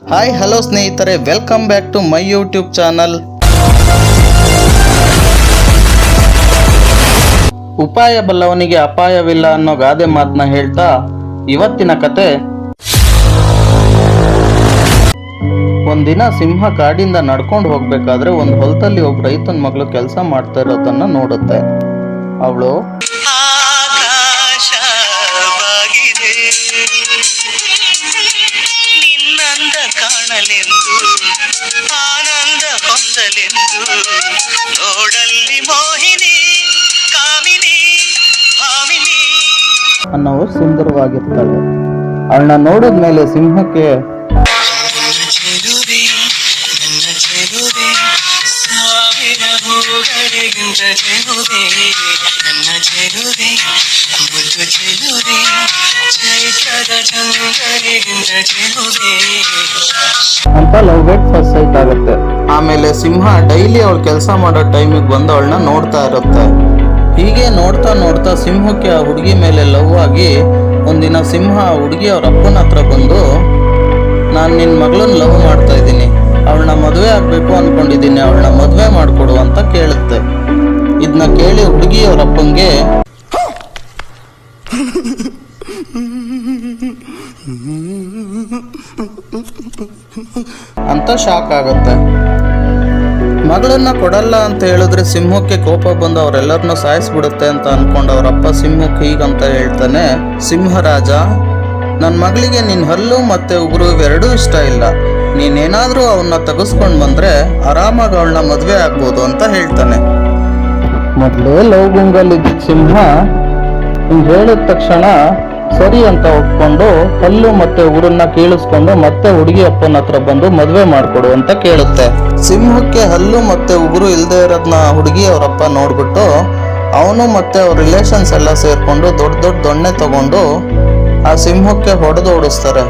Hi hello ಸ್ನೇಹಿತರೆ, welcome back to my YouTube channel. ಉಪಾಯ ಬಲ್ಲವನಿಗೆ ಅಪಾಯವಿಲ್ಲ ಅನ್ನೋ ಗಾದೆ ಮಾತನ್ನ ಹೇಳ್ತಾ ಇವತ್ತಿನ ಕತೆ. ಒಂದಿನ ಸಿಂಹ ಕಾಡಿಂದ ನಡ್ಕೊಂಡು ಹೋಗ್ಬೇಕಾದ್ರೆ ಒಂದು ಹೊಲದಲ್ಲಿ ಒಬ್ಬ ರೈತನ ಮಗಳು ಕೆಲಸ ಮಾಡ್ತಾ ಇರೋದನ್ನ ನೋಡುತ್ತೆ. ಅವಳು ಕಾಣಲೆಂದು ಆನಂದ ಹೊಂದಲೆಂದು ನೋಡಲ್ಲಿ ಮೋಹಿನಿ ಕಾಮಿನಿ ಭಾಮಿನಿ ಅನ್ನೋರು ಸುಂದರವಾಗಿರ್ತಾಳೆ. ಅವಳನ್ನ ನೋಡಿದ್ಮೇಲೆ ಸಿಂಹಕ್ಕೆ ನನ್ನ ಚೆಲುವೆ ಸಾವಿರ ಹೂಗಳಿಗಿಂತ ಚೆಲುವೆ ನನ್ನ ಚೆಲುವೆ ಮುದ್ದು ಚೆಲುವೆ ಚೈತ್ರದ ಚಂದ್ರನಿಗಿಂತ ಚೆಲುವೆ ಅಂತ ಲವ್ ಎಟ್ ಫಸ್ಟ್ ಸೈಟ್ ಆಗುತ್ತೆ. ಆಮೇಲೆ ಸಿಂಹ ಡೈಲಿ ಅವಳು ಕೆಲಸ ಮಾಡೋ ಟೈಮಿಗೆ ಬಂದು ಅವಳನ್ನ ನೋಡ್ತಾ ಇರುತ್ತೆ. ಹೀಗೆ ನೋಡ್ತಾ ನೋಡ್ತಾ ಸಿಂಹಕ್ಕೆ ಆ ಹುಡುಗಿ ಮೇಲೆ ಲವ್ ಆಗಿ ಒಂದಿನ ಸಿಂಹ ಹುಡುಗಿ ಅವ್ರ ಅಪ್ಪನ ಹತ್ರ ಬಂದು, ನಾನು ನಿನ್ನ ಮಗಳನ್ನ ಲವ್ ಮಾಡ್ತಾ ಇದ್ದೀನಿ, ಅವಳನ್ನ ಮದುವೆ ಆಗ್ಬೇಕು ಅನ್ಕೊಂಡಿದ್ದೀನಿ, ಅವಳನ್ನ ಮದುವೆ ಮಾಡಿಕೊಡು ಅಂತ ಕೇಳುತ್ತೆ. ಇದನ್ನ ಕೇಳಿ ಹುಡುಗಿ ಅವ್ರ ಅಪ್ಪಂಗೆ ಅಂತ ಶಾಕ್ ಆಗುತ್ತೆ. ಮಗಳನ್ನ ಕೊಡಲ್ಲ ಅಂತ ಹೇಳಿದ್ರೆ ಸಿಂಹಕ್ಕೆ ಕೋಪ ಬಂದು ಅವರೆಲ್ಲರನ್ನೂ ಸಾಯಿಸ್ಬಿಡುತ್ತೆ ಅಂತ ಅನ್ಕೊಂಡು ಅವರಪ್ಪ ಸಿಂಹಕ್ಕೆ ಹೀಗಂತ ಹೇಳ್ತಾನೆ, ಸಿಂಹರಾಜ, ನನ್ನ ಮಗಳಿಗೆ ನಿನ್ನ ಹಲ್ಲು ಮತ್ತೆ ಉಗುರು ಇವೆರಡೂ ಇಷ್ಟ ಇಲ್ಲ, ನೀನೇನಾದ್ರೂ ಅವನ್ನ ತೆಗೆಸ್ಕೊಂಡು ಬಂದ್ರೆ ಆರಾಮಾಗಿ ಅವಳನ್ನ ಮದುವೆ ಆಗ್ಬೋದು ಅಂತ ಹೇಳ್ತಾನೆ. ಮೊದಲೇ ಲವ್ ಗುಂಗಲ್ಲಿದ್ದ ಸಿಂಹ ಹಿಂಗೆ ಹೇಳಿದ ತಕ್ಷಣ ಸರಿ ಅಂತ ಒಪ್ಕೊಂಡು ಹಲ್ಲು ಮತ್ತೆ ಉಗುರನ್ನ ಕೀಳಿಸ್ಕೊಂಡು ಮತ್ತೆ ಹುಡುಗಿ ಅಪ್ಪನ ಹತ್ರ ಬಂದು ಮದುವೆ ಮಾಡ್ಕೊಡು ಅಂತ ಕೇಳುತ್ತೆ. ಸಿಂಹಕ್ಕೆ ಹಲ್ಲು ಮತ್ತೆ ಉಗುರು ಇಲ್ಲದೆ ಇರೋದನ್ನ ಹುಡುಗಿ ಅವರಪ್ಪ ನೋಡ್ಬಿಟ್ಟು ಅವನು ಮತ್ತೆ ಅವ್ರ ರಿಲೇಷನ್ಸ್ ಎಲ್ಲ ಸೇರ್ಕೊಂಡು ದೊಡ್ಡ ದೊಡ್ಡ ದೊಣ್ಣೆ ತಗೊಂಡು ಆ ಸಿಂಹಕ್ಕೆ ಹೊಡೆದು ಓಡಿಸ್ತಾರೆ.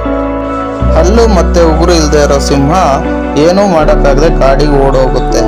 ಹಲ್ಲು ಮತ್ತೆ ಉಗುರು ಇಲ್ಲದೆ ಇರೋ ಸಿಂಹ ಏನೂ ಮಾಡೋಕ್ಕಾಗದೆ ಕಾಡಿಗೆ ಓಡೋಗುತ್ತೆ.